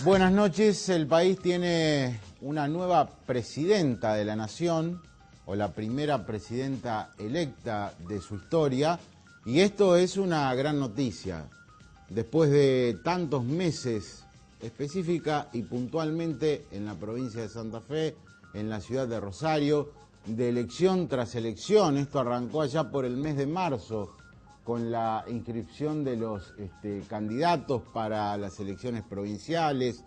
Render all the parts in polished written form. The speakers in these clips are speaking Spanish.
Buenas noches. El país tiene una nueva presidenta de la nación, o la primera presidenta electa de su historia, y esto es una gran noticia. Después de tantos meses, específica y puntualmente en la provincia de Santa Fe, en la ciudad de Rosario, de elección tras elección, esto arrancó allá por el mes de marzo, con la inscripción de los candidatos para las elecciones provinciales,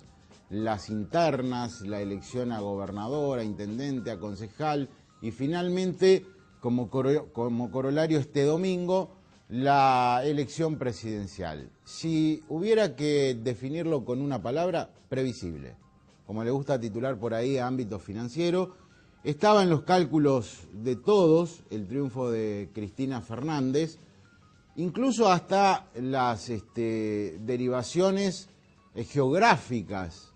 las internas, la elección a gobernador, a intendente, a concejal y finalmente, como corolario este domingo, la elección presidencial. Si hubiera que definirlo con una palabra, previsible. Como le gusta titular por ahí a ámbito financiero, estaba en los cálculos de todos el triunfo de Cristina Fernández, incluso hasta las derivaciones geográficas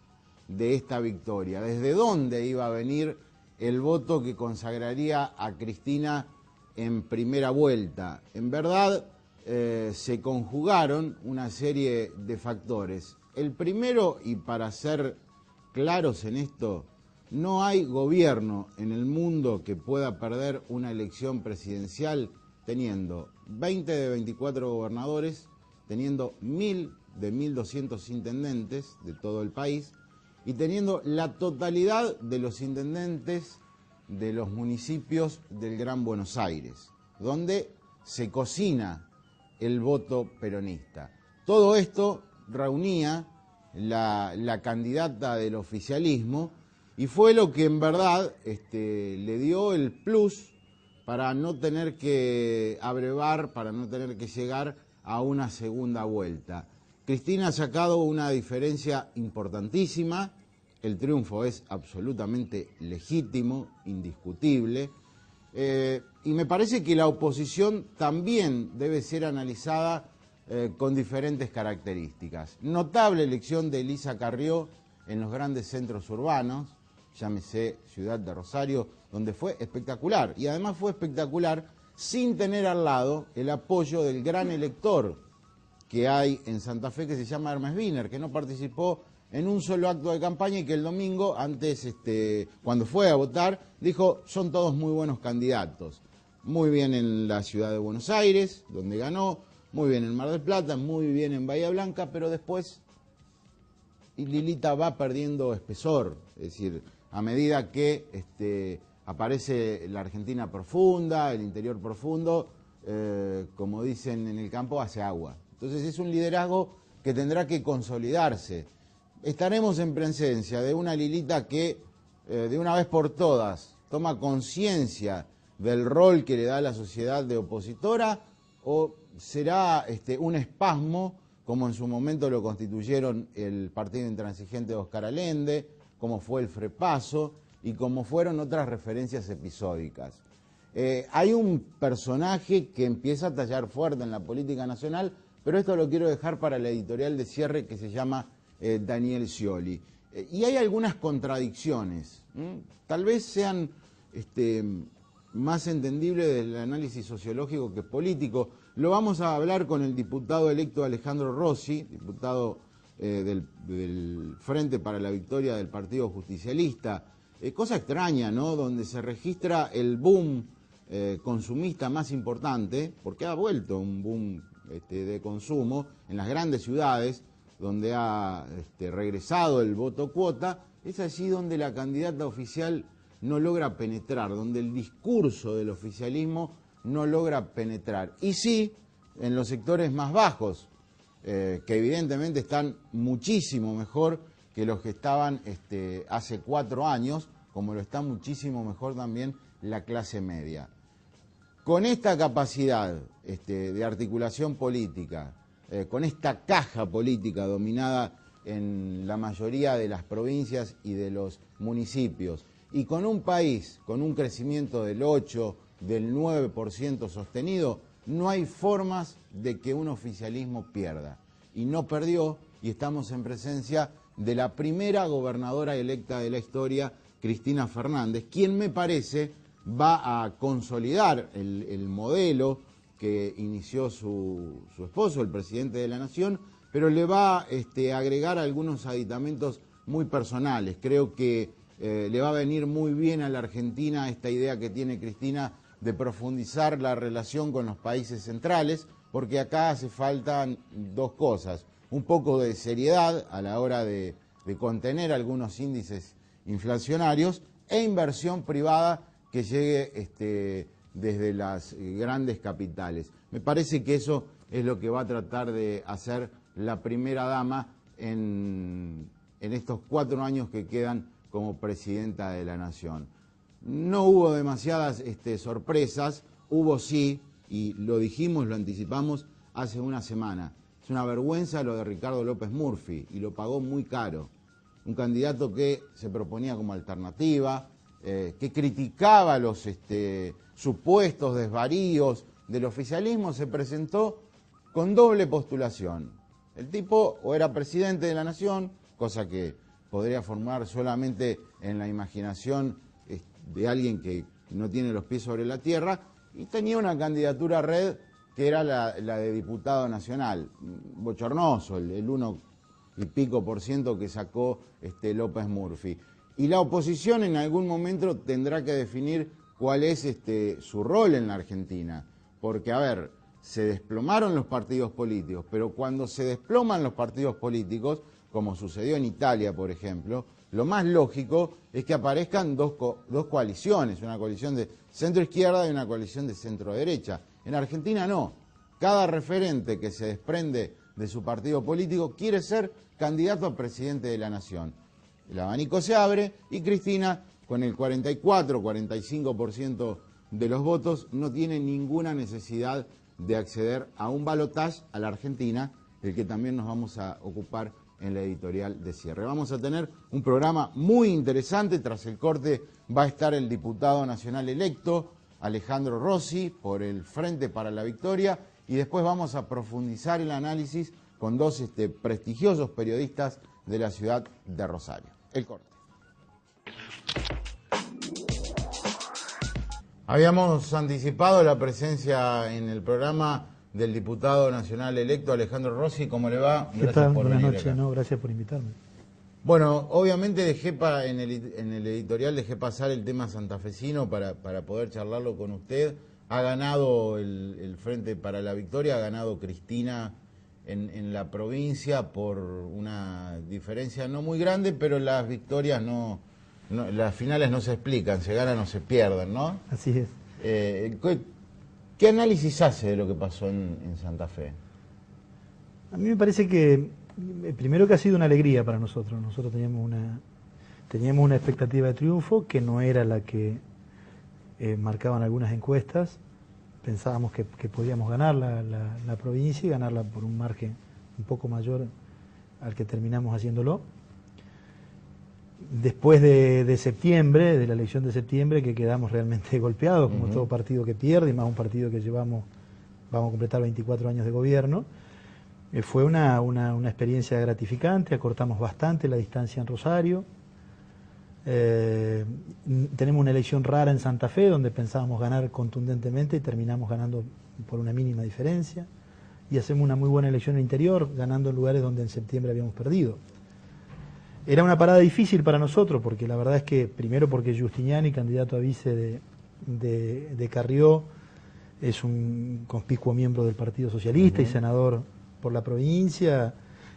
de esta victoria, desde dónde iba a venir el voto que consagraría a Cristina en primera vuelta. En verdad se conjugaron una serie de factores. El primero, y para ser claros en esto, no hay gobierno en el mundo que pueda perder una elección presidencial teniendo 20 de 24 gobernadores, teniendo 1000 de 1200 intendentes de todo el país y teniendo la totalidad de los intendentes de los municipios del Gran Buenos Aires, donde se cocina el voto peronista. Todo esto reunía la candidata del oficialismo y fue lo que en verdad le dio el plus para no tener que abrevar, para no tener que llegar a una segunda vuelta. Cristina ha sacado una diferencia importantísima, el triunfo es absolutamente legítimo, indiscutible, y me parece que la oposición también debe ser analizada con diferentes características. Notable elección de Elisa Carrió en los grandes centros urbanos, llámese Ciudad de Rosario, donde fue espectacular, y además fue espectacular sin tener al lado el apoyo del gran elector que hay en Santa Fe, que se llama Hermes Wiener, que no participó en un solo acto de campaña y que el domingo, antes, cuando fue a votar, dijo, son todos muy buenos candidatos. Muy bien en la ciudad de Buenos Aires, donde ganó, muy bien en Mar del Plata, muy bien en Bahía Blanca, pero después Lilita va perdiendo espesor, es decir, a medida que aparece la Argentina profunda, el interior profundo, como dicen en el campo, hace agua. Entonces es un liderazgo que tendrá que consolidarse. Estaremos en presencia de una Lilita que de una vez por todas toma conciencia del rol que le da la sociedad de opositora, o será un espasmo, como en su momento lo constituyeron el Partido Intransigente de Oscar Allende, como fue el Frepaso y como fueron otras referencias episódicas. Hay un personaje que empieza a tallar fuerte en la política nacional, pero esto lo quiero dejar para la editorial de cierre, que se llama Daniel Scioli. Y hay algunas contradicciones, tal vez sean más entendibles del análisis sociológico que político. Lo vamos a hablar con el diputado electo Alejandro Rossi, diputado del Frente para la Victoria del Partido Justicialista. Cosa extraña, ¿no? Donde se registra el boom consumista más importante, porque ha vuelto un boom de consumo en las grandes ciudades, donde ha regresado el voto cuota. Es allí donde la candidata oficial no logra penetrar, donde el discurso del oficialismo no logra penetrar. Y sí, en los sectores más bajos, que evidentemente están muchísimo mejor que los que estaban hace 4 años, como lo está muchísimo mejor también la clase media. Con esta capacidad de articulación política, con esta caja política dominada en la mayoría de las provincias y de los municipios, y con un país con un crecimiento del 8, del 9% sostenido, no hay formas de que un oficialismo pierda. Y no perdió, y estamos en presencia de la primera gobernadora electa de la historia, Cristina Fernández, quien me parece va a consolidar el modelo que inició su esposo, el presidente de la Nación, pero le va a agregar algunos aditamentos muy personales. Creo que le va a venir muy bien a la Argentina esta idea que tiene Cristina de profundizar la relación con los países centrales, porque acá hace falta dos cosas: un poco de seriedad a la hora de contener algunos índices inflacionarios e inversión privada que llegue desde las grandes capitales. Me parece que eso es lo que va a tratar de hacer la primera dama en estos 4 años que quedan como presidenta de la Nación. No hubo demasiadas sorpresas, hubo sí, y lo dijimos, lo anticipamos hace una semana. Es una vergüenza lo de Ricardo López Murphy, y lo pagó muy caro. Un candidato que se proponía como alternativa, que criticaba los supuestos desvaríos del oficialismo, se presentó con doble postulación. El tipo o era presidente de la Nación, cosa que podría formar solamente en la imaginación de alguien que no tiene los pies sobre la tierra, y tenía una candidatura red que era la de diputado nacional. Bochornoso, el 1 y pico % que sacó López Murphy. Y la oposición en algún momento tendrá que definir cuál es su rol en la Argentina. Porque, a ver, se desplomaron los partidos políticos, pero cuando se desploman los partidos políticos, como sucedió en Italia, por ejemplo, lo más lógico es que aparezcan dos coaliciones, una coalición de centro-izquierda y una coalición de centro-derecha. En Argentina no. Cada referente que se desprende de su partido político quiere ser candidato a presidente de la Nación. El abanico se abre y Cristina, con el 44-45% de los votos, no tiene ninguna necesidad de acceder a un balotaje a la Argentina, del que también nos vamos a ocupar en la editorial de cierre. Vamos a tener un programa muy interesante. Tras el corte va a estar el diputado nacional electo, Alejandro Rossi, por el Frente para la Victoria, y después vamos a profundizar el análisis con dos prestigiosos periodistas de la ciudad de Rosario. El corte. Habíamos anticipado la presencia en el programa del diputado nacional electo Alejandro Rossi. ¿Cómo le va? ¿Qué tal? Buenas noches. No, gracias por invitarme. Bueno, obviamente en el editorial dejé pasar el tema santafesino para poder charlarlo con usted. Ha ganado el Frente para la Victoria, ha ganado Cristina en la provincia por una diferencia no muy grande, pero las victorias las finales no se explican, se ganan o se pierden, ¿no? Así es. ¿Qué análisis hace de lo que pasó en Santa Fe? A mí me parece que, primero, que ha sido una alegría para nosotros. Nosotros teníamos una expectativa de triunfo que no era la que marcaban algunas encuestas. Pensábamos que podíamos ganar la provincia y ganarla por un margen un poco mayor al que terminamos haciéndolo. Después de septiembre, de la elección de septiembre, que quedamos realmente golpeados, como todo partido que pierde, y más un partido que vamos a completar 24 años de gobierno, fue una experiencia gratificante. Acortamos bastante la distancia en Rosario. Tenemos una elección rara en Santa Fe, donde pensábamos ganar contundentemente y terminamos ganando por una mínima diferencia. Y hacemos una muy buena elección en el interior, ganando en lugares donde en septiembre habíamos perdido. Era una parada difícil para nosotros, porque la verdad es que, primero porque Giustiniani, candidato a vice de Carrió, es un conspicuo miembro del Partido Socialista y senador por la provincia.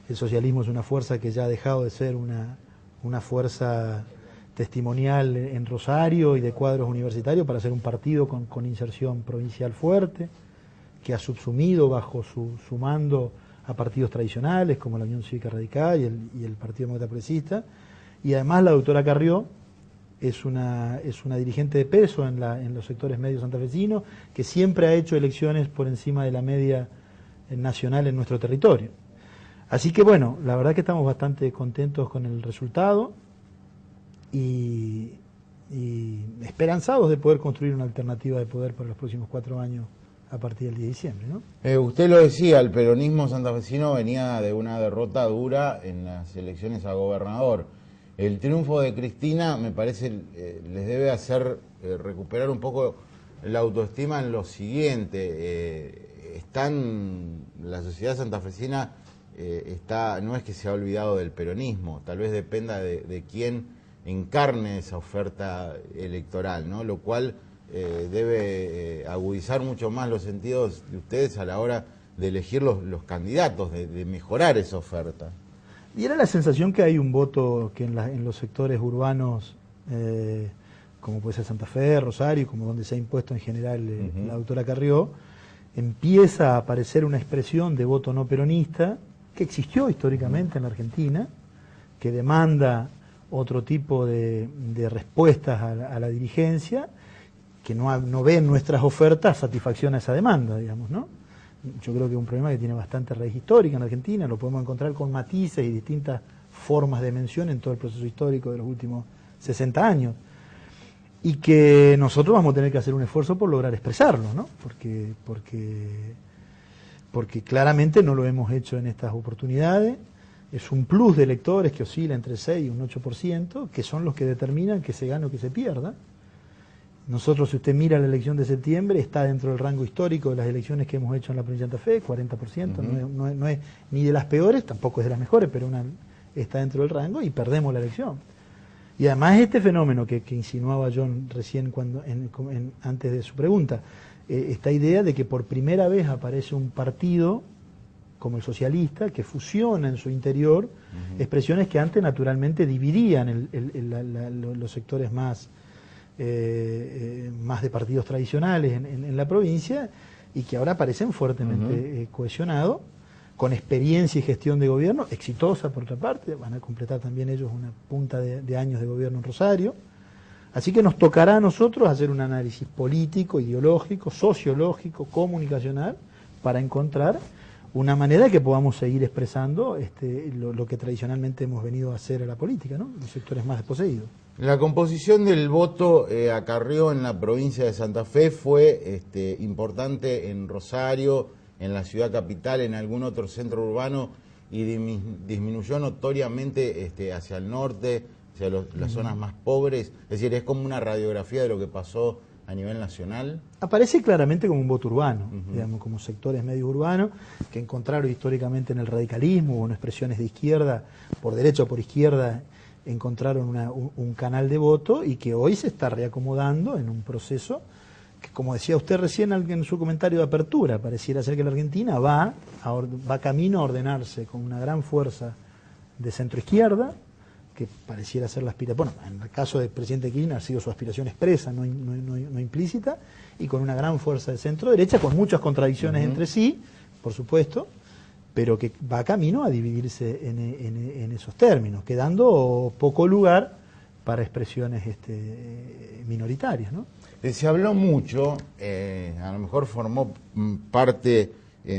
El socialismo es una fuerza que ya ha dejado de ser una fuerza testimonial en Rosario y de cuadros universitarios para ser un partido con inserción provincial fuerte, que ha subsumido bajo su mando a partidos tradicionales como la Unión Cívica Radical y el Partido Demócrata Progresista. Y además la doctora Carrió es una dirigente de peso en los sectores medios santafesinos, que siempre ha hecho elecciones por encima de la media nacional en nuestro territorio. Así que bueno, la verdad que estamos bastante contentos con el resultado y esperanzados de poder construir una alternativa de poder para los próximos 4 años a partir del 10 de diciembre, ¿no? Usted lo decía, el peronismo santafesino venía de una derrota dura en las elecciones a gobernador. El triunfo de Cristina, me parece, les debe hacer recuperar un poco la autoestima en lo siguiente. La sociedad santafesina no es que se ha olvidado del peronismo, tal vez dependa de quién encarne esa oferta electoral, ¿no? Lo cual debe agudizar mucho más los sentidos de ustedes a la hora de elegir los candidatos, de mejorar esa oferta. Y era la sensación que hay un voto que en los sectores urbanos, como puede ser Santa Fe, Rosario, como donde se ha impuesto en general la doctora Carrió, empieza a aparecer una expresión de voto no peronista que existió históricamente en la Argentina, que demanda otro tipo de respuestas a la dirigencia, que no ve en nuestras ofertas satisfacción a esa demanda, digamos, ¿no? Yo creo que es un problema que tiene bastante raíz histórica en la Argentina, lo podemos encontrar con matices y distintas formas de mención en todo el proceso histórico de los últimos 60 años, y que nosotros vamos a tener que hacer un esfuerzo por lograr expresarlo, ¿no? Porque claramente no lo hemos hecho en estas oportunidades. Es un plus de electores que oscila entre 6 y un 8%, que son los que determinan que se gane o que se pierda. Nosotros, si usted mira la elección de septiembre, está dentro del rango histórico de las elecciones que hemos hecho en la provincia de Santa Fe, 40%, no es ni de las peores, tampoco es de las mejores, pero está dentro del rango y perdemos la elección. Y además este fenómeno que insinuaba John recién antes de su pregunta, esta idea de que por primera vez aparece un partido como el socialista que fusiona en su interior expresiones que antes naturalmente dividían los sectores más de partidos tradicionales en la provincia, y que ahora parecen fuertemente cohesionados, con experiencia y gestión de gobierno, exitosa por otra parte, van a completar también ellos una punta de años de gobierno en Rosario. Así que nos tocará a nosotros hacer un análisis político, ideológico, sociológico, comunicacional, para encontrar una manera que podamos seguir expresando lo que tradicionalmente hemos venido a hacer a la política, ¿no? Los sectores más desposeídos. La composición del voto a Carrió en la provincia de Santa Fe fue importante en Rosario, en la ciudad capital, en algún otro centro urbano, y disminuyó notoriamente hacia el norte, hacia las zonas más pobres. Es decir, es como una radiografía de lo que pasó a nivel nacional. Aparece claramente como un voto urbano, digamos, como sectores medios urbanos que encontraron históricamente en el radicalismo o en expresiones de izquierda, por derecha o por izquierda, encontraron un canal de voto, y que hoy se está reacomodando en un proceso que, como decía usted recién en su comentario de apertura, pareciera ser que la Argentina va camino a ordenarse con una gran fuerza de centro-izquierda, que pareciera ser la aspiración, bueno, en el caso del presidente Kirchner ha sido su aspiración expresa, no implícita, y con una gran fuerza de centro-derecha, con muchas contradicciones entre sí, por supuesto, pero que va camino a dividirse en esos términos, quedando poco lugar para expresiones minoritarias, ¿no? Se habló mucho, a lo mejor formó parte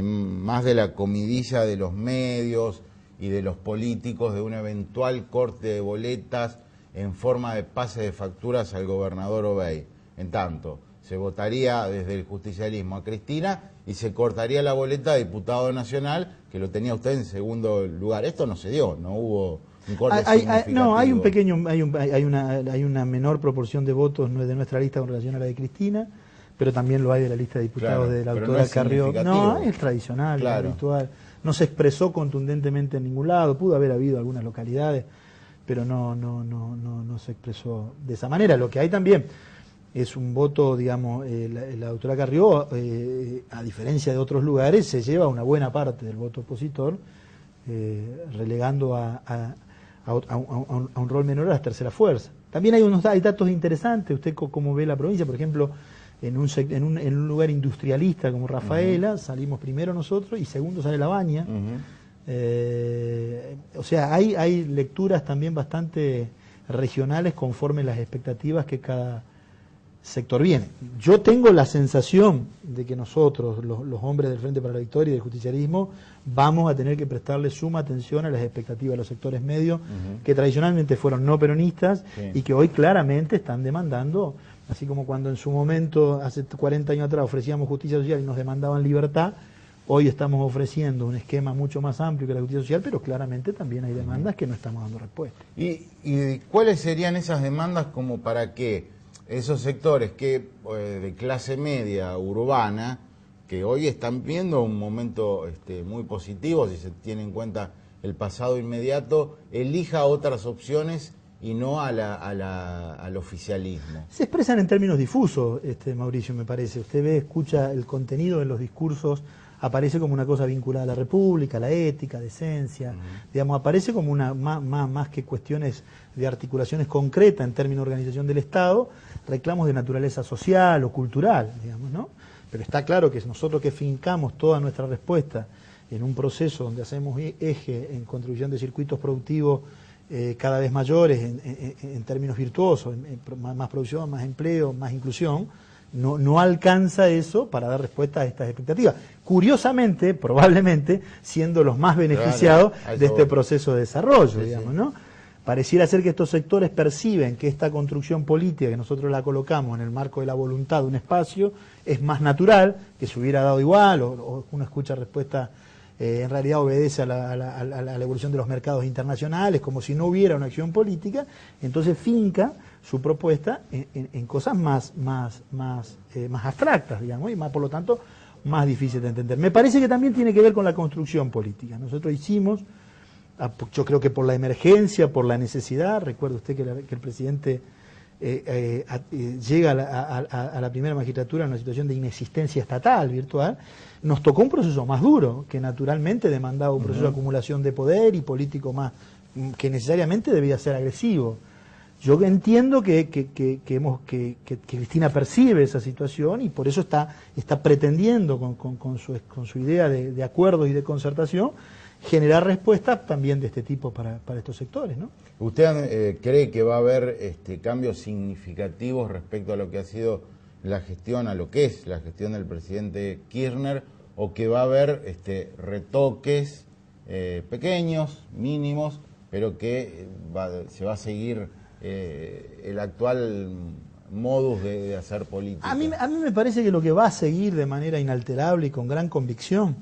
más de la comidilla de los medios y de los políticos, de un eventual corte de boletas en forma de pase de facturas al gobernador Obey. En tanto, se votaría desde el justicialismo a Cristina y se cortaría la boleta a diputado nacional, que lo tenía usted en segundo lugar. Esto no se dio, no hubo un corte significativo. No, hay una menor proporción de votos de nuestra lista con relación a la de Cristina, pero también lo hay de la lista de diputados de la doctora Carrió. No, es tradicional, claro, es habitual. No se expresó contundentemente en ningún lado, pudo haber habido algunas localidades, pero no se expresó de esa manera. Lo que hay también es un voto, digamos, la doctora Carrió, a diferencia de otros lugares, se lleva una buena parte del voto opositor, relegando a un rol menor a la tercera fuerza. También hay datos interesantes. Usted cómo ve la provincia, por ejemplo, en un lugar industrialista como Rafaela, salimos primero nosotros y segundo sale La Baña. O sea, hay lecturas también bastante regionales conforme las expectativas que cada sector viene. Yo tengo la sensación de que nosotros, los hombres del Frente para la Victoria y del justicialismo, vamos a tener que prestarle suma atención a las expectativas de los sectores medios, que tradicionalmente fueron no peronistas, y que hoy claramente están demandando, así como cuando en su momento, hace 40 años atrás, ofrecíamos justicia social y nos demandaban libertad, hoy estamos ofreciendo un esquema mucho más amplio que la justicia social, pero claramente también hay demandas que no estamos dando respuesta. ¿Y cuáles serían esas demandas como para que esos sectores que de clase media urbana que hoy están viendo un momento muy positivo, si se tiene en cuenta el pasado inmediato, elija otras opciones y no al oficialismo? Se expresan en términos difusos, Mauricio, me parece. Usted ve, escucha el contenido de los discursos, aparece como una cosa vinculada a la República, a la ética, decencia, digamos, aparece como más que cuestiones de articulaciones concretas en términos de organización del Estado, reclamos de naturaleza social o cultural, digamos, ¿no? Pero está claro que nosotros que fincamos toda nuestra respuesta en un proceso donde hacemos eje en contribución de circuitos productivos cada vez mayores en términos virtuosos, más producción, más empleo, más inclusión, no alcanza eso para dar respuesta a estas expectativas. Curiosamente, probablemente, siendo los más beneficiados de este proceso de desarrollo, digamos, ¿no? Pareciera ser que estos sectores perciben que esta construcción política que nosotros la colocamos en el marco de la voluntad de un espacio es más natural, que se hubiera dado igual, o uno escucha respuesta, en realidad obedece a la evolución de los mercados internacionales, como si no hubiera una acción política, entonces finca su propuesta en cosas más abstractas, digamos, y más, por lo tanto, más difíciles de entender. Me parece que también tiene que ver con la construcción política. Nosotros hicimos, yo creo que por la emergencia, por la necesidad, recuerde usted que el presidente llega a la primera magistratura en una situación de inexistencia estatal virtual, nos tocó un proceso más duro, que naturalmente demandaba un proceso de acumulación de poder y político más, que necesariamente debía ser agresivo. Yo entiendo que Cristina percibe esa situación y por eso está pretendiendo con su idea de acuerdos y de concertación generar respuestas también de este tipo para estos sectores, ¿no? ¿Usted cree que va a haber cambios significativos respecto a lo que ha sido la gestión, a lo que es la gestión del presidente Kirchner, o que va a haber retoques pequeños, mínimos, pero que se va a seguir el actual modus de hacer política? A mí me parece que lo que va a seguir de manera inalterable y con gran convicción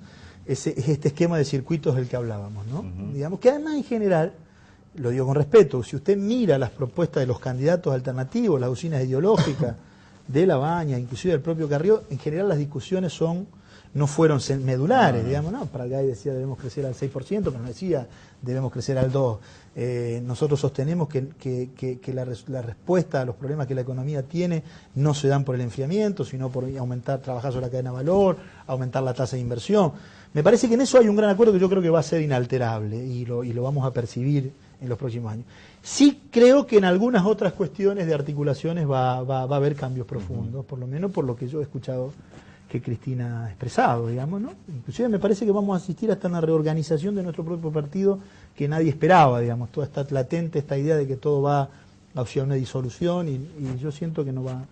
es este esquema de circuitos del que hablábamos, ¿no? Digamos que además en general, lo digo con respeto, si usted mira las propuestas de los candidatos alternativos, las usinas ideológicas de La Baña, inclusive del propio Carrió, en general las discusiones no fueron medulares, digamos, ¿no? Pratgay decía debemos crecer al 6%, pero no decía debemos crecer al 2%. Nosotros sostenemos que la respuesta a los problemas que la economía tiene no se dan por el enfriamiento, sino por trabajar sobre la cadena de valor, aumentar la tasa de inversión. Me parece que en eso hay un gran acuerdo que yo creo que va a ser inalterable y lo vamos a percibir en los próximos años. Sí creo que en algunas otras cuestiones de articulaciones va a haber cambios profundos, por lo menos por lo que yo he escuchado que Cristina ha expresado, digamos, ¿no? Inclusive me parece que vamos a asistir hasta una reorganización de nuestro propio partido que nadie esperaba, digamos, toda esta latente, esta idea de que todo va hacia una disolución y yo siento que no va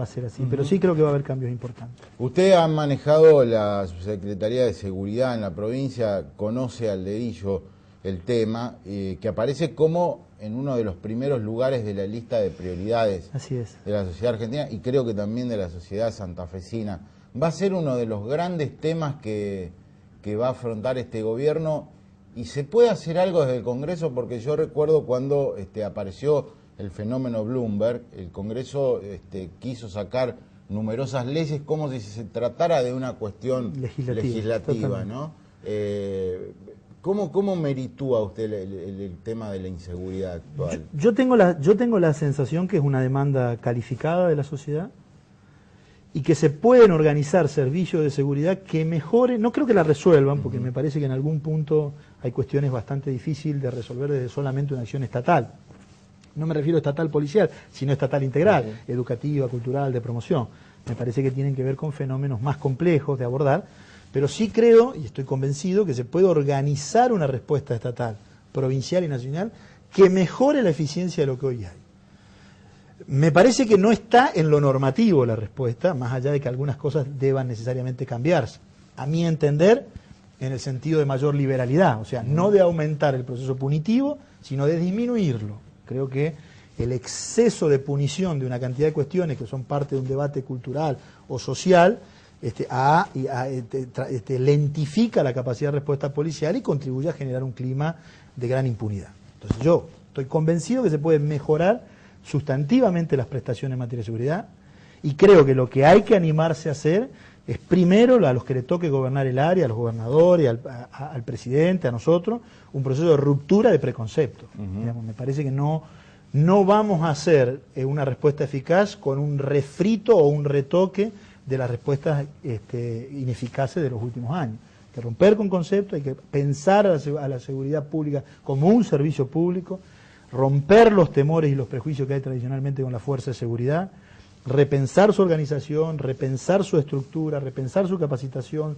a ser así, pero sí creo que va a haber cambios importantes. Usted ha manejado la Subsecretaría de Seguridad en la provincia, conoce al dedillo el tema, que aparece como en uno de los primeros lugares de la lista de prioridades de la sociedad argentina y creo que también de la sociedad santafesina. Va a ser uno de los grandes temas que va a afrontar este gobierno, y se puede hacer algo desde el Congreso, porque yo recuerdo cuando apareció el fenómeno Bloomberg, el Congreso quiso sacar numerosas leyes como si se tratara de una cuestión legislativa, ¿no? ¿Cómo meritúa usted el tema de la inseguridad actual? Yo tengo la sensación que es una demanda calificada de la sociedad y que se pueden organizar servicios de seguridad que mejoren, no creo que la resuelvan, porque me parece que en algún punto hay cuestiones bastante difíciles de resolver desde solamente una acción estatal. No me refiero a estatal policial, sino estatal integral, educativa, cultural, de promoción. Me parece que tienen que ver con fenómenos más complejos de abordar, pero sí creo, y estoy convencido, que se puede organizar una respuesta estatal, provincial y nacional, que mejore la eficiencia de lo que hoy hay. Me parece que no está en lo normativo la respuesta, más allá de que algunas cosas deban necesariamente cambiarse. A mi entender, en el sentido de mayor liberalidad, o sea, no de aumentar el proceso punitivo, sino de disminuirlo. Creo que el exceso de punición de una cantidad de cuestiones que son parte de un debate cultural o social lentifica la capacidad de respuesta policial y contribuye a generar un clima de gran impunidad. Entonces yo estoy convencido que se pueden mejorar sustantivamente las prestaciones en materia de seguridad y creo que lo que hay que animarse a hacer es primero a los que le toque gobernar el área, a los gobernadores, al presidente, a nosotros, un proceso de ruptura de preconceptos. Digamos, me parece que no vamos a hacer una respuesta eficaz con un refrito o un retoque de las respuestas ineficaces de los últimos años. Hay que romper con conceptos, hay que pensar a la seguridad pública como un servicio público, romper los temores y los prejuicios que hay tradicionalmente con la fuerza de seguridad, repensar su organización, repensar su estructura, repensar su capacitación,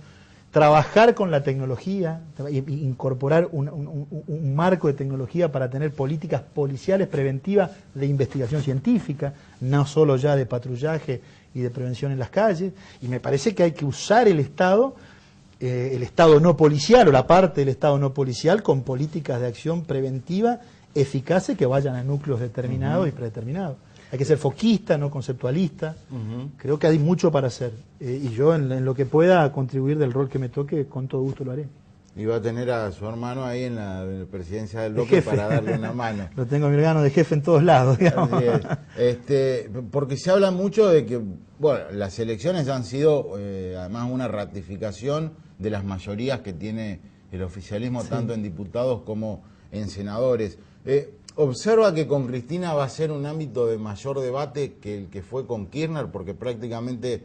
trabajar con la tecnología, incorporar un marco de tecnología para tener políticas policiales preventivas de investigación científica, no solo ya de patrullaje y de prevención en las calles. Y me parece que hay que usar el Estado no policial o la parte del Estado no policial con políticas de acción preventiva eficaces que vayan a núcleos determinados y predeterminados. Hay que ser foquista, no conceptualista. Creo que hay mucho para hacer. Y yo, en lo que pueda contribuir del rol que me toque, con todo gusto lo haré. Y va a tener a su hermano ahí en la presidencia del bloque para darle una mano. Lo tengo a mi hermano de jefe en todos lados, digamos. Así es. Porque se habla mucho de que, bueno, las elecciones han sido además una ratificación de las mayorías que tiene el oficialismo, tanto en diputados como en senadores. ¿Observa que con Cristina va a ser un ámbito de mayor debate que el que fue con Kirchner? Porque prácticamente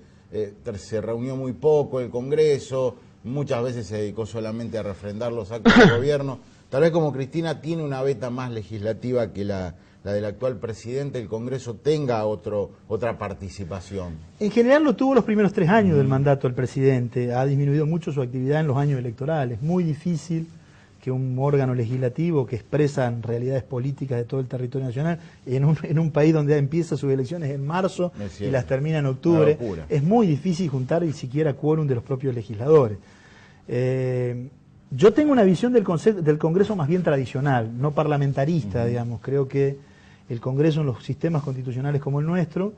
se reunió muy poco el Congreso, muchas veces se dedicó solamente a refrendar los actos del gobierno. Tal vez como Cristina tiene una veta más legislativa que la del actual presidente, el Congreso tenga otra participación. En general lo tuvo los primeros 3 años del mandato del presidente. Ha disminuido mucho su actividad en los años electorales. Muy difícil que un órgano legislativo que expresa realidades políticas de todo el territorio nacional, en un país donde empieza sus elecciones en marzo y las termina en octubre, es muy difícil juntar ni siquiera quórum de los propios legisladores. Yo tengo una visión del Congreso más bien tradicional, no parlamentarista, digamos. Creo que el Congreso en los sistemas constitucionales como el nuestro,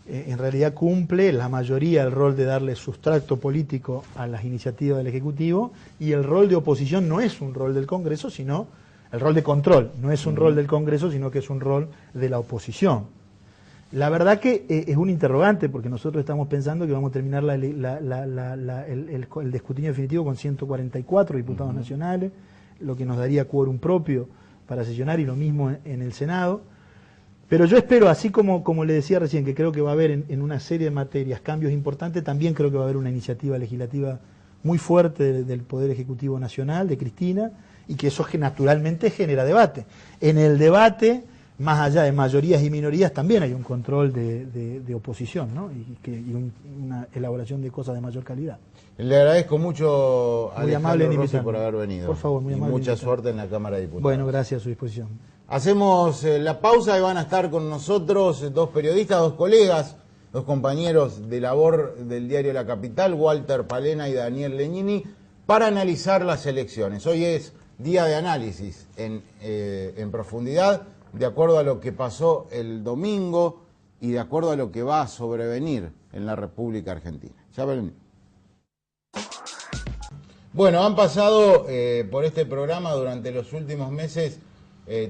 en realidad cumple la mayoría el rol de darle sustrato político a las iniciativas del Ejecutivo, y el rol de oposición no es un rol del Congreso, sino el rol de control, no es un rol del Congreso, sino que es un rol de la oposición. La verdad que es un interrogante, porque nosotros estamos pensando que vamos a terminar el escrutinio definitivo con 144 diputados nacionales, lo que nos daría quórum propio para sesionar, y lo mismo en el Senado. Pero yo espero, así como le decía recién, que creo que va a haber en una serie de materias cambios importantes, también creo que va a haber una iniciativa legislativa muy fuerte del Poder Ejecutivo Nacional, de Cristina, y que eso naturalmente genera debate. En el debate, más allá de mayorías y minorías, también hay un control de oposición, ¿no? y una elaboración de cosas de mayor calidad. Le agradezco mucho a Alejandro Rossi por haber venido. Por favor, muy amable. Y mucha suerte en la Cámara de Diputados. Bueno, gracias, a su disposición. Hacemos la pausa y van a estar con nosotros 2 periodistas, 2 colegas, 2 compañeros de labor del diario La Capital, Walter Palena y Daniel Legnini, para analizar las elecciones. Hoy es día de análisis en profundidad, de acuerdo a lo que pasó el domingo y de acuerdo a lo que va a sobrevenir en la República Argentina. Ya ven. Bueno, han pasado por este programa durante los últimos meses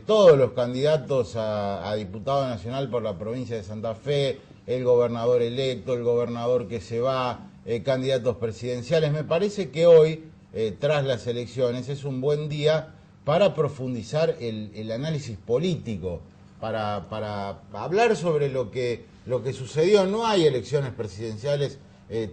todos los candidatos a diputado nacional por la provincia de Santa Fe, el gobernador electo, el gobernador que se va, candidatos presidenciales. Me parece que hoy, tras las elecciones, es un buen día para profundizar el análisis político, para hablar sobre lo que sucedió. No hay elecciones presidenciales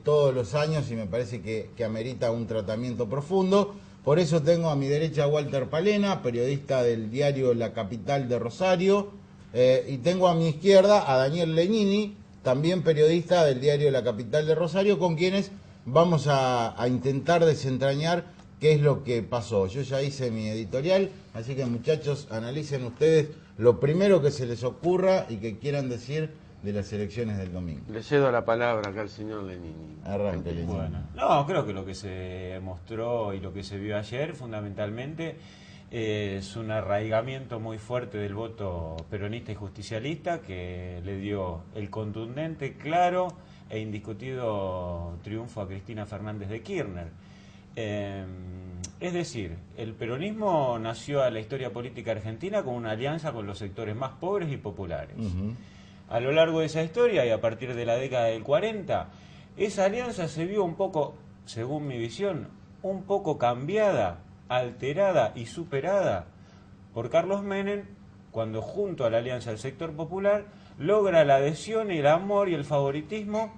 todos los años y me parece que amerita un tratamiento profundo. Por eso tengo a mi derecha a Walter Palena, periodista del diario La Capital de Rosario, y tengo a mi izquierda a Daniel Legnini, también periodista del diario La Capital de Rosario, con quienes vamos a intentar desentrañar qué es lo que pasó. Yo ya hice mi editorial, así que muchachos, analicen ustedes lo primero que se les ocurra y que quieran decir de las elecciones del domingo. Le cedo la palabra acá al señor Legnini. Arranque, Legnini. Bueno, no, creo que lo que se mostró y lo que se vio ayer fundamentalmente es un arraigamiento muy fuerte del voto peronista y justicialista, que le dio el contundente, claro e indiscutido triunfo a Cristina Fernández de Kirchner. Es decir, el peronismo nació a la historia política argentina con una alianza con los sectores más pobres y populares. A lo largo de esa historia y a partir de la década del 40, esa alianza se vio un poco, según mi visión, un poco cambiada, alterada y superada por Carlos Menem, cuando junto a la Alianza del Sector Popular logra la adhesión, el amor y el favoritismo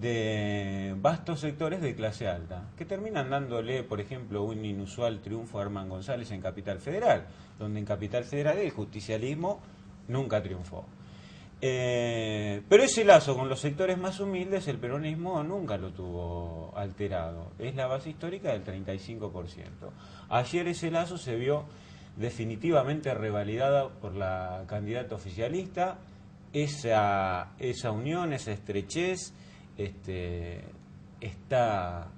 de vastos sectores de clase alta, que terminan dándole, por ejemplo, un inusual triunfo a Armán González en Capital Federal, donde en Capital Federal el justicialismo nunca triunfó. Pero ese lazo con los sectores más humildes, el peronismo nunca lo tuvo alterado. Es la base histórica del 35%. Ayer ese lazo se vio definitivamente revalidada por la candidata oficialista. Esa unión, esa estrechez, está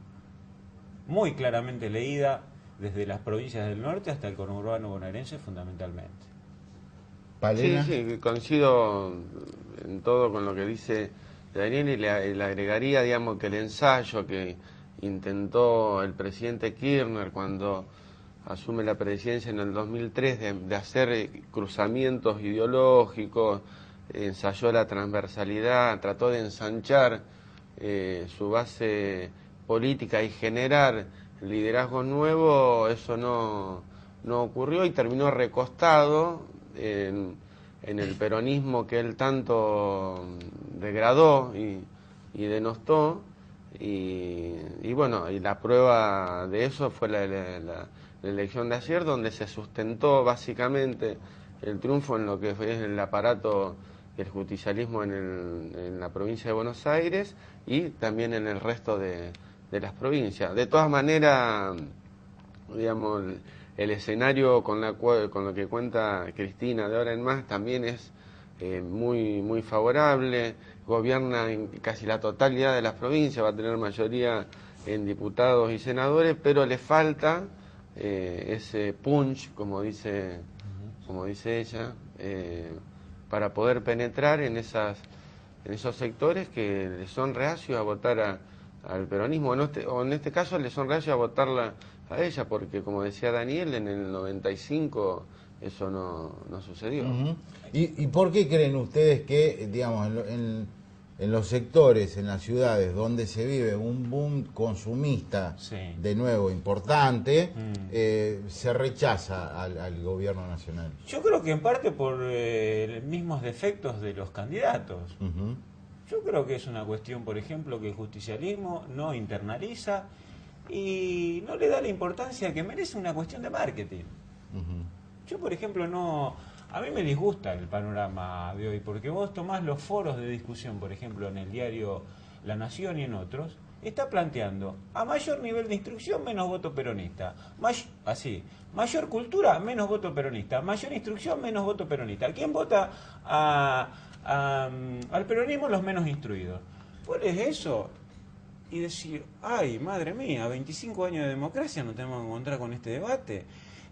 muy claramente leída desde las provincias del norte hasta el conurbano bonaerense fundamentalmente. Palena. Sí, coincido en todo con lo que dice Daniel y le agregaría, digamos, que el ensayo que intentó el presidente Kirchner cuando asume la presidencia en el 2003 de hacer cruzamientos ideológicos, ensayó la transversalidad, trató de ensanchar su base política y generar liderazgo nuevo, eso no ocurrió y terminó recostado en el peronismo que él tanto degradó y denostó, y bueno, y la prueba de eso fue la elección de ayer, donde se sustentó básicamente el triunfo en lo que es el aparato del justicialismo en la provincia de Buenos Aires y también en el resto de las provincias. De todas maneras, digamos, el escenario con lo que cuenta Cristina de ahora en más también es muy favorable. Gobierna en casi la totalidad de las provincias, va a tener mayoría en diputados y senadores, pero le falta ese punch, como dice ella, para poder penetrar en esos sectores que le son reacios a votar al peronismo, o en este caso le son reacios a votarla a ella, porque como decía Daniel, en el 95 eso no sucedió. Uh-huh. ¿Y por qué creen ustedes que, digamos, en los sectores, en las ciudades donde se vive un boom consumista, Sí. de nuevo importante, se rechaza al gobierno nacional? Yo creo que en parte por los mismos defectos de los candidatos. Uh-huh. Yo creo que es una cuestión, por ejemplo, que el justicialismo no internaliza y no le da la importancia que merece una cuestión de marketing. Uh-huh. Yo, por ejemplo, a mí me disgusta el panorama de hoy, porque vos tomás los foros de discusión, por ejemplo, en el diario La Nación y en otros, está planteando a mayor nivel de instrucción, menos voto peronista. Mayor cultura, menos voto peronista. Mayor instrucción, menos voto peronista. ¿Quién vota al peronismo? Los menos instruidos. Pones eso y decir, ay, madre mía, 25 años de democracia nos tenemos que encontrar con este debate.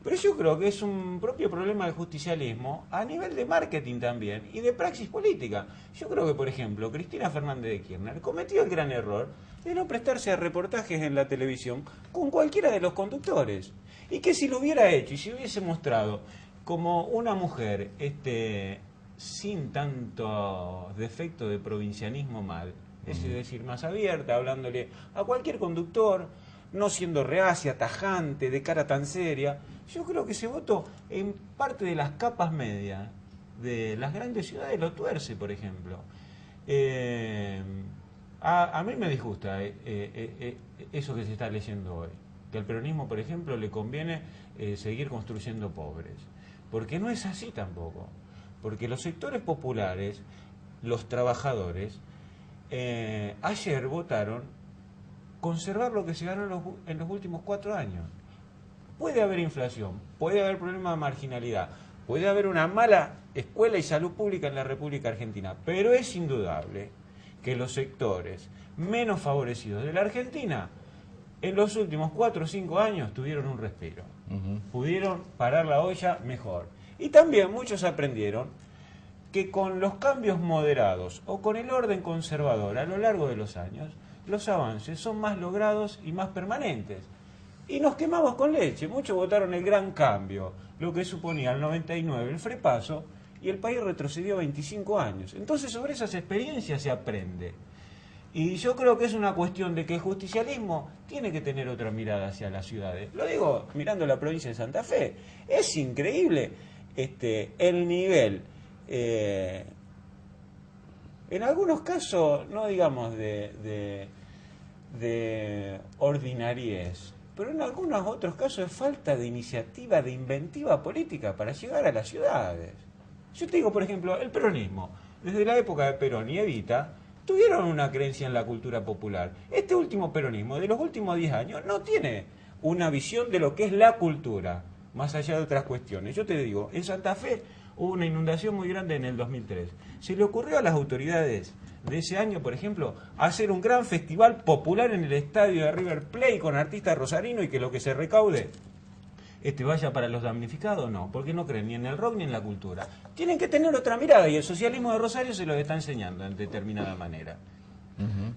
Pero yo creo que es un propio problema del justicialismo a nivel de marketing también y de praxis política. Yo creo que, por ejemplo, Cristina Fernández de Kirchner cometió el gran error de no prestarse a reportajes en la televisión con cualquiera de los conductores. Y que si lo hubiera hecho y si hubiese mostrado como una mujer sin tanto defecto de provincianismo mal, es decir, más abierta, hablándole a cualquier conductor, no siendo reacia, tajante, de cara tan seria, yo creo que ese voto en parte de las capas medias de las grandes ciudades lo tuerce, por ejemplo. A mí me disgusta eso que se está leyendo hoy, que al peronismo, por ejemplo, le conviene seguir construyendo pobres, porque no es así tampoco, porque los sectores populares, los trabajadores, ayer votaron conservar lo que se ganó en los últimos 4 años. Puede haber inflación, puede haber problema de marginalidad, puede haber una mala escuela y salud pública en la República Argentina, pero es indudable que los sectores menos favorecidos de la Argentina en los últimos 4 o 5 años tuvieron un respiro. Uh-huh. Pudieron parar la olla mejor. Y también muchos aprendieron que con los cambios moderados o con el orden conservador a lo largo de los años, los avances son más logrados y más permanentes. Y nos quemamos con leche. Muchos votaron el gran cambio, lo que suponía el 99 el frepaso, y el país retrocedió 25 años. Entonces sobre esas experiencias se aprende. Y yo creo que es una cuestión de que el justicialismo tiene que tener otra mirada hacia las ciudades. Lo digo mirando la provincia de Santa Fe. Es increíble el nivel, en algunos casos, no digamos de ordinariez, pero en algunos otros casos es falta de iniciativa, de inventiva política para llegar a las ciudades. Yo te digo, por ejemplo, el peronismo, desde la época de Perón y Evita, tuvieron una creencia en la cultura popular. Este último peronismo, de los últimos 10 años, no tiene una visión de lo que es la cultura, más allá de otras cuestiones. Yo te digo, en Santa Fe hubo una inundación muy grande en el 2003. Se le ocurrió a las autoridades de ese año, por ejemplo, hacer un gran festival popular en el estadio de River Plate con artistas rosarinos y que lo que se recaude vaya para los damnificados. No, porque no creen ni en el rock ni en la cultura. Tienen que tener otra mirada y el socialismo de Rosario se los está enseñando de determinada manera.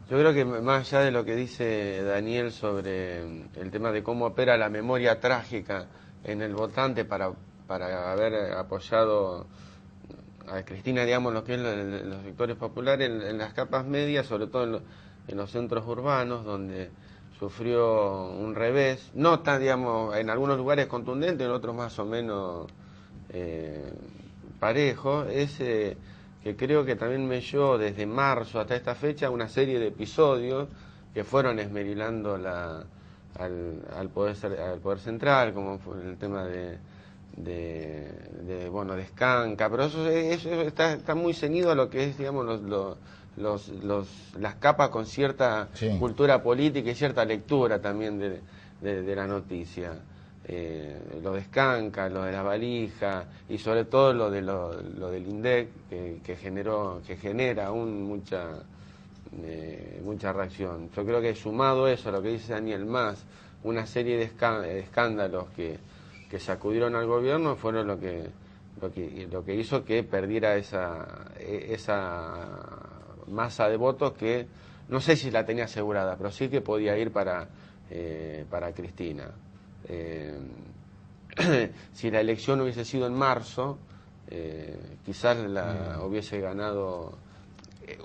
Yo creo que más allá de lo que dice Daniel sobre el tema de cómo opera la memoria trágica en el votante para haber apoyado a Cristina, digamos, lo que es los sectores populares, en las capas medias, sobre todo en los centros urbanos, donde sufrió un revés, no tan, digamos, en algunos lugares contundente, en otros más o menos parejo, que creo que también me llevó desde marzo hasta esta fecha una serie de episodios que fueron esmerilando al poder central, como fue el tema de Escanca, pero eso está muy ceñido a lo que es, digamos, las capas con cierta cultura política y cierta lectura también de la noticia. Lo de Escanca, lo de la valija y sobre todo lo del INDEC que genera aún mucha reacción. Yo creo que sumado eso a lo que dice Daniel, más una serie de escándalos que sacudieron al gobierno, fueron lo que hizo que perdiera esa masa de votos que no sé si la tenía asegurada, pero sí que podía ir para Cristina. Si la elección hubiese sido en marzo, quizás la hubiese ganado.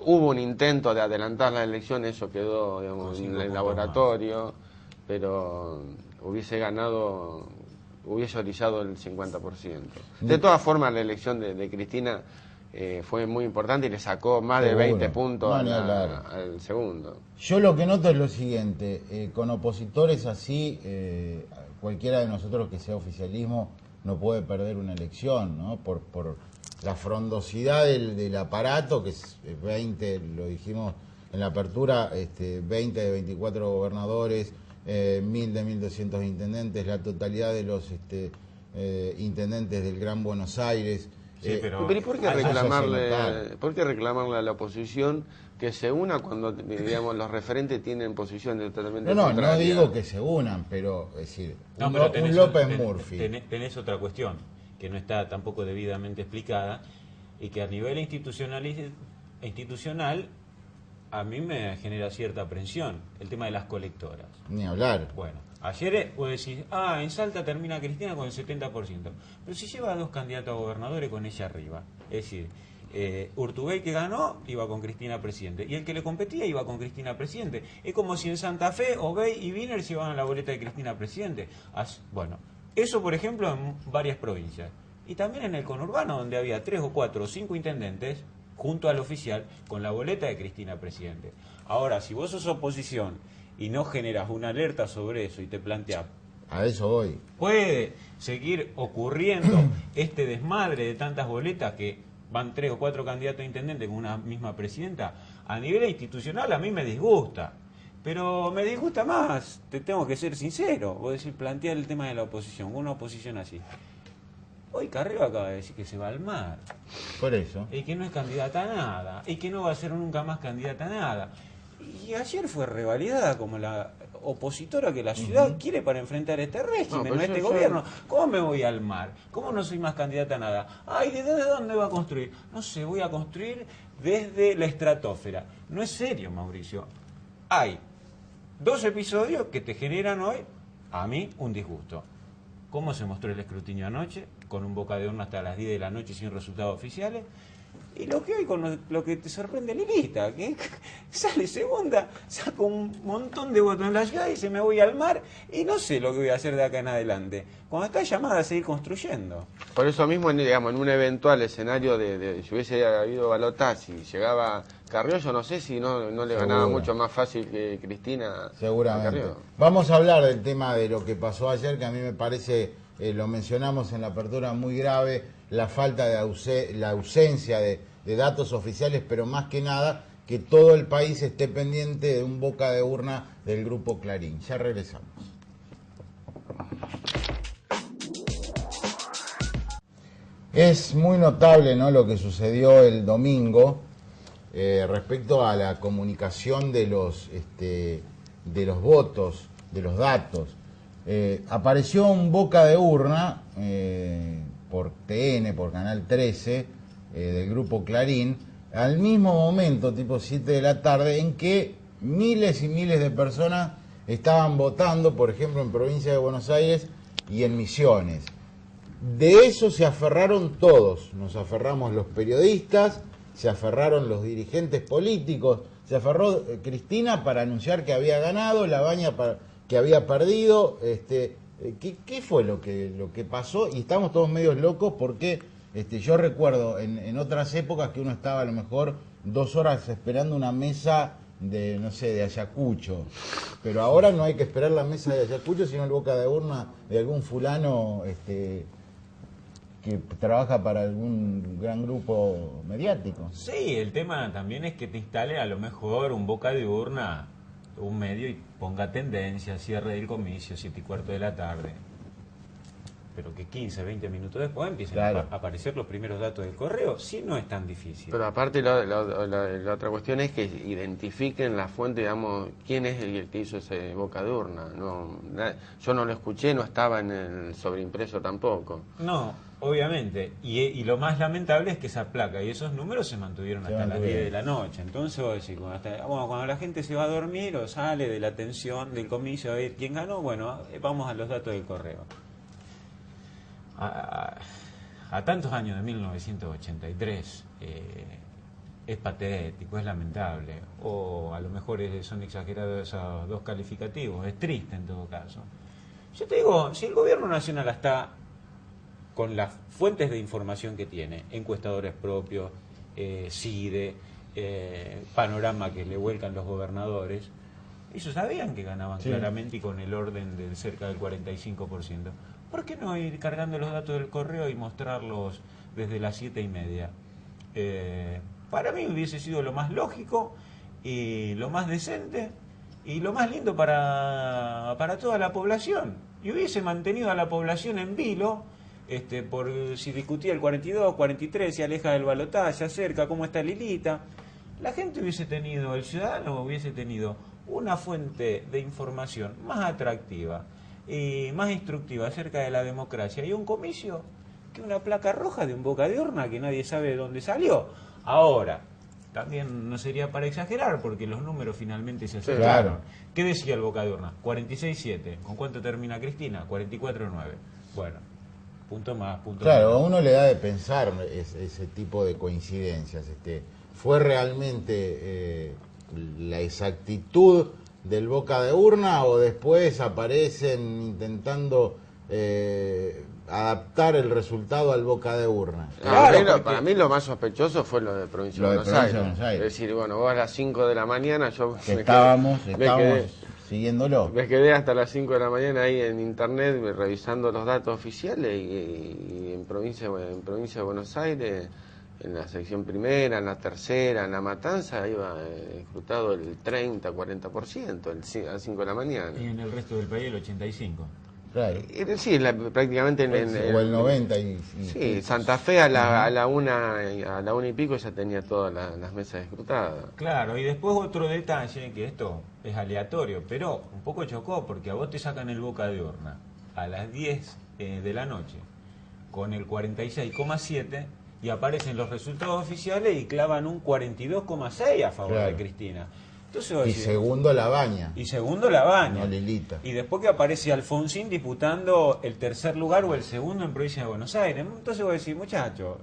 Hubo un intento de adelantar la elección, eso quedó, digamos, en el laboratorio, pero hubiese orillado el 50%. De todas formas, la elección de Cristina fue muy importante y le sacó más de 20 puntos al segundo. Yo lo que noto es lo siguiente, con opositores así, cualquiera de nosotros que sea oficialismo no puede perder una elección, ¿no? Por la frondosidad del aparato, que es 20, lo dijimos en la apertura, 20 de 24 gobernadores, 1000 de 1200 intendentes, la totalidad de los intendentes del Gran Buenos Aires. Pero ¿y por qué reclamarle a la oposición que se una cuando, digamos, los referentes tienen posiciones totalmente contrarias? No digo que se unan, pero es decir, un López Murphy. Tenés otra cuestión que no está tampoco debidamente explicada y que a nivel institucional a mí me genera cierta aprensión, el tema de las colectoras. Ni hablar. Bueno, ayer vos decís, en Salta termina Cristina con el 70%, pero si lleva a 2 candidatos a gobernadores con ella arriba, es decir, Urtubey, que ganó, iba con Cristina presidente, y el que le competía iba con Cristina presidente. Es como si en Santa Fe Obey y Wiener se iban a la boleta de Cristina presidente. Bueno, eso por ejemplo en varias provincias, y también en el conurbano, donde había 3 o 4 o 5 intendentes junto al oficial con la boleta de Cristina presidente. Ahora, si vos sos oposición y no generas una alerta sobre eso y te planteas, a eso voy, puede seguir ocurriendo este desmadre de tantas boletas que van 3 o 4 candidatos a intendente con una misma presidenta. A nivel institucional a mí me disgusta, pero me disgusta más, te tengo que ser sincero. Vos decís, plantear el tema de la oposición, una oposición así. Hoy Carrero acaba de decir que se va al mar. Por eso. Y que no es candidata a nada. Y que no va a ser nunca más candidata a nada. Y ayer fue revalidada como la opositora que la ciudad quiere para enfrentar este régimen, este gobierno. ¿Cómo me voy al mar? ¿Cómo no soy más candidata a nada? ¿Desde dónde va a construir? No sé, voy a construir desde la estratosfera. No es serio, Mauricio. Hay 2 episodios que te generan hoy, a mí, un disgusto. ¿Cómo se mostró el escrutinio anoche? Con un boca de urna hasta las 10 de la noche sin resultados oficiales. Y lo que hay con lo que te sorprende Lilita, que sale segunda, saco un montón de votos en la ciudad y dice me voy al mar y no sé lo que voy a hacer de acá en adelante. Cuando está llamada a seguir construyendo. Por eso mismo, digamos, en un eventual escenario si hubiese habido balotaje y llegaba Carrió, no sé si no le ganaba mucho más fácil que Cristina. Seguramente. Vamos a hablar del tema de lo que pasó ayer, que a mí me parece, lo mencionamos en la apertura, muy grave, la falta de la ausencia de datos oficiales, pero más que nada que todo el país esté pendiente de un boca de urna del Grupo Clarín. Ya regresamos. Es muy notable, ¿no?, lo que sucedió el domingo respecto a la comunicación de los votos, de los datos. Apareció un boca de urna por TN, por Canal 13, del Grupo Clarín, al mismo momento, tipo 7 de la tarde, en que miles y miles de personas estaban votando, por ejemplo, en Provincia de Buenos Aires y en Misiones. De eso se aferraron todos, nos aferramos los periodistas, se aferraron los dirigentes políticos, se aferró Cristina para anunciar que había ganado, Labaña que había perdido. ¿Qué fue lo que pasó? Y estamos todos medios locos porque yo recuerdo en otras épocas que uno estaba a lo mejor 2 horas esperando una mesa de, no sé, de Ayacucho, pero ahora no hay que esperar la mesa de Ayacucho, sino el boca de urna de algún fulano que trabaja para algún gran grupo mediático. Sí, el tema también es que te instale a lo mejor un boca de urna, un medio, y ponga tendencia, cierre del comicio, 7:15 de la tarde. Pero que 15, 20 minutos después empiecen a aparecer los primeros datos del correo, sí, no es tan difícil. Pero aparte la otra cuestión es que identifiquen la fuente, digamos, quién es el que hizo ese boca de urna. Yo no lo escuché, no estaba en el sobreimpreso tampoco. No, obviamente. Y lo más lamentable es que esa placa y esos números se mantuvieron hasta las 10 de la noche. Entonces, vos decís, cuando la gente se va a dormir o sale de la tensión del comicio a ver quién ganó, bueno, vamos a los datos del correo. A tantos años de 1983 es patético, es lamentable, o a lo mejor son exagerados esos dos calificativos, es triste en todo caso. Yo te digo, si el gobierno nacional está con las fuentes de información que tiene, encuestadores propios, CIDE, panorama que le vuelcan los gobernadores, ellos sabían que ganaban claramente y con el orden del cerca del 45%. ¿Por qué no ir cargando los datos del correo y mostrarlos desde las 7:30? Para mí hubiese sido lo más lógico y lo más decente y lo más lindo para toda la población. Y hubiese mantenido a la población en vilo, por si discutía el 42, 43, se aleja del balotaje, se acerca, cómo está Lilita. La gente hubiese tenido, el ciudadano hubiese tenido una fuente de información más atractiva y más instructiva acerca de la democracia y un comicio que una placa roja de un boca de urna que nadie sabe de dónde salió. Ahora, también no sería para exagerar porque los números finalmente se acercaron. Claro. ¿Qué decía el boca de urna? 46-7. ¿Con cuánto termina Cristina? 44-9. Bueno, punto más, punto menos. Claro, a uno le da de pensar ese tipo de coincidencias. ¿Fue realmente la exactitud del boca de urna o después aparecen intentando adaptar el resultado al boca de urna? Claro, para mí lo más sospechoso fue lo de Provincia de Buenos Aires. Es decir, bueno, vos a las 5 de la mañana, yo estábamos siguiéndolo. Me quedé hasta las 5 de la mañana ahí en internet revisando los datos oficiales y en provincia de Buenos Aires, en la sección primera, en la tercera, en La Matanza, iba escrutado el 30, 40% a las 5 de la mañana. Y en el resto del país el 85%. Claro. Sí, prácticamente o el 90 sí, Santa Fe a la una y pico ya tenía todas las mesas escrutadas. Claro, y después otro detalle, que esto es aleatorio, pero un poco chocó, porque a vos te sacan el boca de urna a las 10 de la noche con el 46,7 y aparecen los resultados oficiales y clavan un 42,6 a favor de Cristina. Entonces, vos Y decís, segundo Labaña. y segundo Labaña. No Lilita. Y después que aparece Alfonsín disputando el tercer lugar o el segundo en provincia de Buenos Aires. Entonces vos decís, muchachos,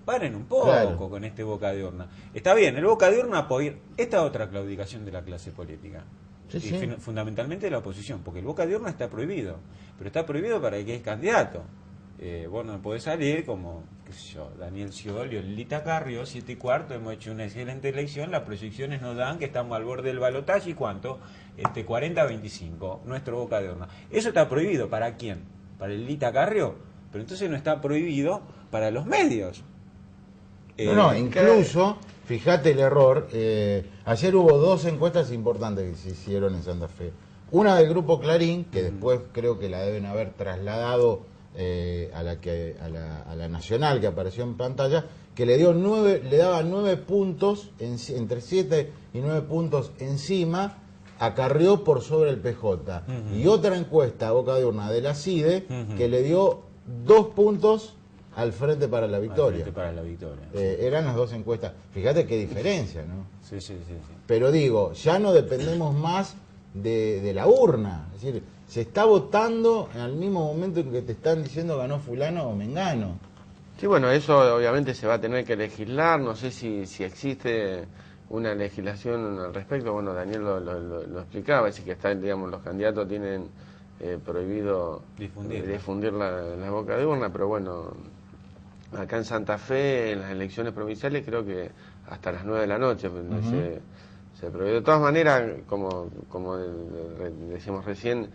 paren un poco Claro. con este boca de urna. Está bien, el boca de urna apoya esta otra claudicación de la clase política. Sí, Y sí. fundamentalmente de la oposición, porque el boca de urna está prohibido, pero está prohibido para el que es candidato. Vos no podés salir como, qué sé yo, Daniel Scioli o Lilita Carrió, 7:15, hemos hecho una excelente elección, las proyecciones nos dan que estamos al borde del balotaje y cuánto, 40-25, nuestro boca de urna. Eso está prohibido, ¿para quién? Para el Lilita Carrió, pero entonces no está prohibido para los medios. No, incluso, fíjate el error, ayer hubo 2 encuestas importantes que se hicieron en Santa Fe. Una del grupo Clarín, que después creo que la deben haber trasladado a la nacional que apareció en pantalla, que le daba 9 puntos, entre 7 y 9 puntos encima a Carrió por sobre el PJ. Y otra encuesta, boca de urna, de la CIDE, que le dio 2 puntos al Frente para la Victoria. Frente para la Victoria. Eran las 2 encuestas. Fíjate qué diferencia, ¿no? Sí, sí, sí, sí. Pero digo, ya no dependemos más de la urna. Es decir, se está votando en el mismo momento en que te están diciendo ganó fulano o mengano. Sí, bueno, eso obviamente se va a tener que legislar, no sé si existe una legislación al respecto, bueno, Daniel lo explicaba, es decir, que están, digamos, los candidatos tienen prohibido difundir la boca de urna, pero bueno, acá en Santa Fe, en las elecciones provinciales, creo que hasta las 9 de la noche se prohibió. De todas maneras, como decíamos recién,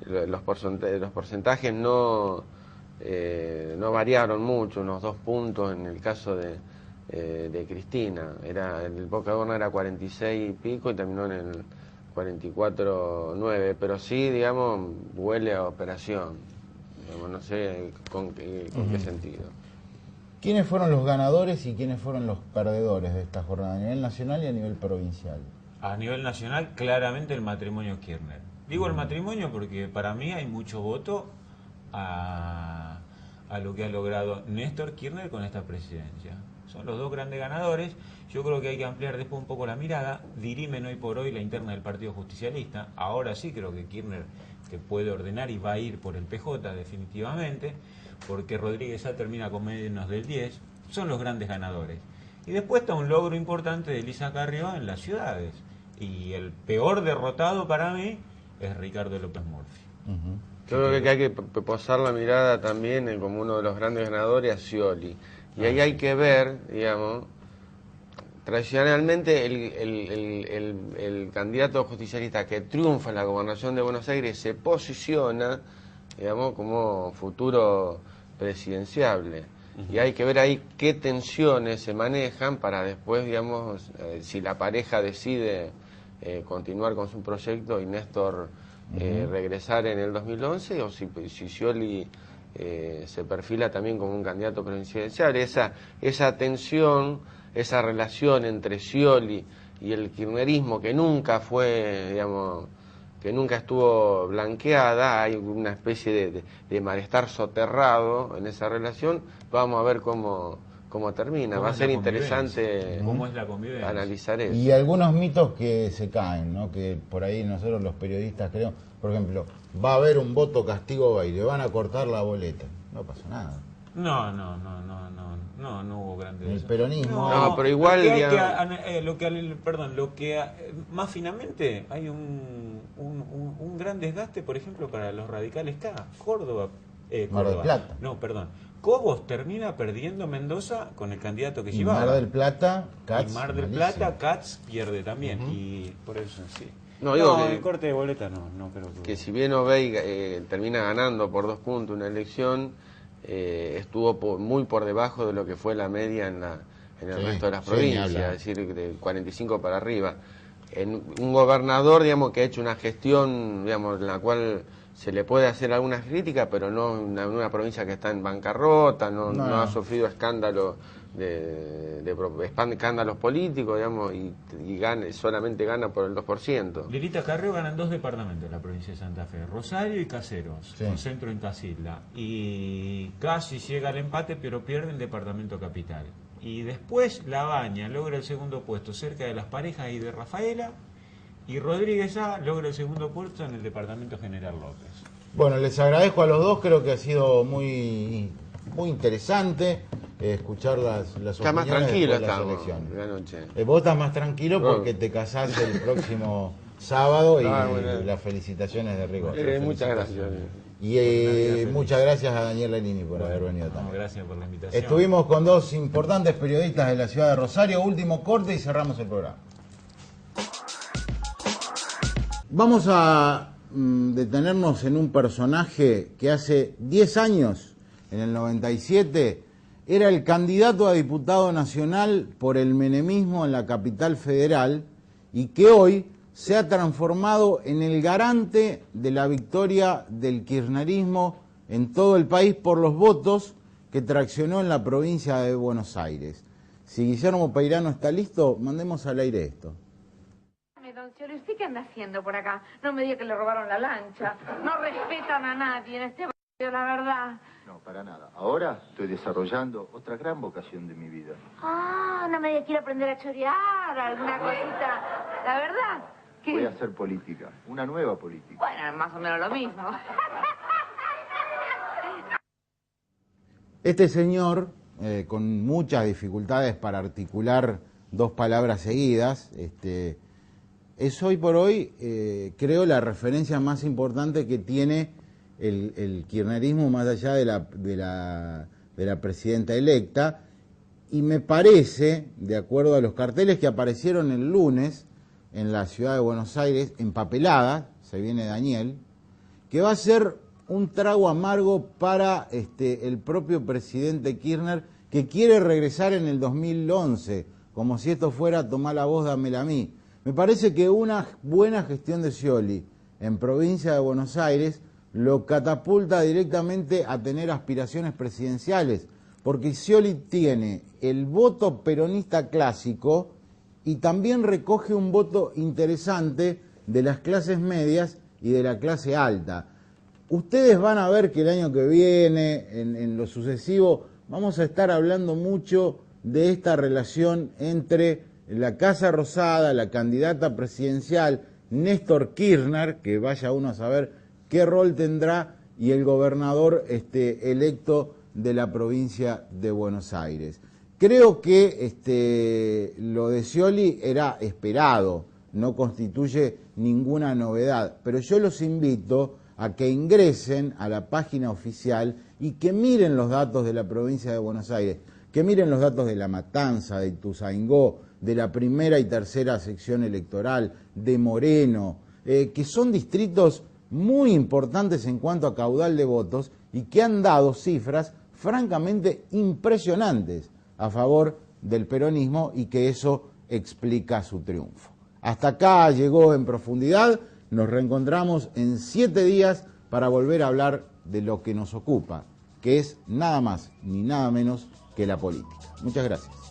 los porcentajes no variaron mucho, unos 2 puntos en el caso de Cristina. El boca de urna era 46 y pico y terminó en el 44,9, pero sí, digamos, huele a operación. Digamos, no sé con qué sentido. ¿Quiénes fueron los ganadores y quiénes fueron los perdedores de esta jornada a nivel nacional y a nivel provincial? A nivel nacional, claramente el matrimonio Kirchner. Digo el matrimonio porque para mí hay mucho voto a lo que ha logrado Néstor Kirchner con esta presidencia. Son los 2 grandes ganadores. Yo creo que hay que ampliar después un poco la mirada. Dirimen hoy por hoy la interna del Partido Justicialista. Ahora sí creo que Kirchner que puede ordenar y va a ir por el PJ definitivamente, porque Rodríguez ya termina con menos del 10. Son los grandes ganadores. Y después está un logro importante de Elisa Carrió en las ciudades. Y el peor derrotado para mí es Ricardo López Murphy. Yo creo que hay que posar la mirada también como uno de los grandes ganadores a Scioli. Y ahí hay que ver, digamos, tradicionalmente el candidato justicialista que triunfa en la gobernación de Buenos Aires se posiciona, digamos, como futuro presidenciable. Y hay que ver ahí qué tensiones se manejan para después, digamos, si la pareja decide continuar con su proyecto y Néstor regresar en el 2011, o si Scioli se perfila también como un candidato presidencial. Esa tensión, esa relación entre Scioli y el kirchnerismo que nunca fue, digamos, que nunca estuvo blanqueada, hay una especie de malestar soterrado en esa relación. Vamos a ver cómo termina. Va a ser interesante ¿Cómo es la convivencia? Analizar eso. Y algunos mitos que se caen, ¿no? Que por ahí nosotros los periodistas creemos, por ejemplo, va a haber un voto castigo baile, van a cortar la boleta. No pasó nada. No hubo grandes. El peronismo. No, pero igual, lo que más finamente hay un gran desgaste, por ejemplo, para los radicales acá, Córdoba. Mar del Plata. No, perdón. Cobos termina perdiendo Mendoza con el candidato que Y llevaba. Mar del Plata, Katz. Y Mar del malísimo. Plata, Katz pierde también. Y por eso sí. No, digo el corte de boleta no creo que si bien Obey termina ganando por 2 puntos una elección, estuvo muy por debajo de lo que fue la media en el resto de las provincias, es decir, de 45 para arriba. Un gobernador, digamos, que ha hecho una gestión, digamos, en la cual se le puede hacer algunas críticas, pero no en una provincia que está en bancarrota, no ha sufrido escándalos escándalos políticos, digamos, y solamente gana por el 2%. Lilita Carrió gana en 2 departamentos en la provincia de Santa Fe, Rosario y Caseros, con centro en Casilda. Y casi llega al empate, pero pierde el departamento capital. Y después Labaña logra el segundo puesto cerca de Las Parejas y de Rafaela, y Rodríguez A logra el segundo puesto en el departamento General López. Bueno, les agradezco a los dos, creo que ha sido muy interesante escuchar las Está más opiniones tranquilo después de las estamos elecciones. la noche. Vos estás más tranquilo porque te casás el próximo sábado y bueno. las felicitaciones de rigor. Muchas gracias. Y muchas gracias a Daniel Lenini por haber venido también. Gracias por la invitación. Estuvimos con dos importantes periodistas de la ciudad de Rosario. Último corte y cerramos el programa. Vamos a detenernos en un personaje que hace 10 años, en el 97, era el candidato a diputado nacional por el menemismo en la capital federal y que hoy se ha transformado en el garante de la victoria del kirchnerismo en todo el país por los votos que traccionó en la provincia de Buenos Aires. Si Guillermo Peirano está listo, mandemos al aire esto. Don Scioli, ¿usted qué anda haciendo por acá? No me diga que le robaron la lancha. No respetan a nadie en este barrio, la verdad. No, para nada. Ahora estoy desarrollando otra gran vocación de mi vida. Ah, no me diga que quiero aprender a chorear, alguna cosita. La verdad. ¿Qué? Voy a hacer política, una nueva política. Bueno, más o menos lo mismo. Este señor, con muchas dificultades para articular dos palabras seguidas, es hoy por hoy, creo, la referencia más importante que tiene el kirchnerismo más allá de la presidenta electa, y me parece, de acuerdo a los carteles que aparecieron el lunes en la ciudad de Buenos Aires, empapelada, se viene Daniel, que va a ser un trago amargo para el propio presidente Kirchner, que quiere regresar en el 2011, como si esto fuera tomar la voz, dámela a mí. Me parece que una buena gestión de Scioli en provincia de Buenos Aires lo catapulta directamente a tener aspiraciones presidenciales, porque Scioli tiene el voto peronista clásico y también recoge un voto interesante de las clases medias y de la clase alta. Ustedes van a ver que el año que viene, en lo sucesivo, vamos a estar hablando mucho de esta relación entre la Casa Rosada, la candidata presidencial, Néstor Kirchner, que vaya uno a saber qué rol tendrá, y el gobernador electo de la provincia de Buenos Aires. Creo que lo de Scioli era esperado, no constituye ninguna novedad, pero yo los invito a que ingresen a la página oficial y que miren los datos de la provincia de Buenos Aires, que miren los datos de La Matanza, de Ituzaingó, de la primera y tercera sección electoral, de Moreno, que son distritos muy importantes en cuanto a caudal de votos y que han dado cifras francamente impresionantes a favor del peronismo y que eso explica su triunfo. Hasta acá llegó En Profundidad, nos reencontramos en 7 días para volver a hablar de lo que nos ocupa, que es nada más ni nada menos que la política. Muchas gracias.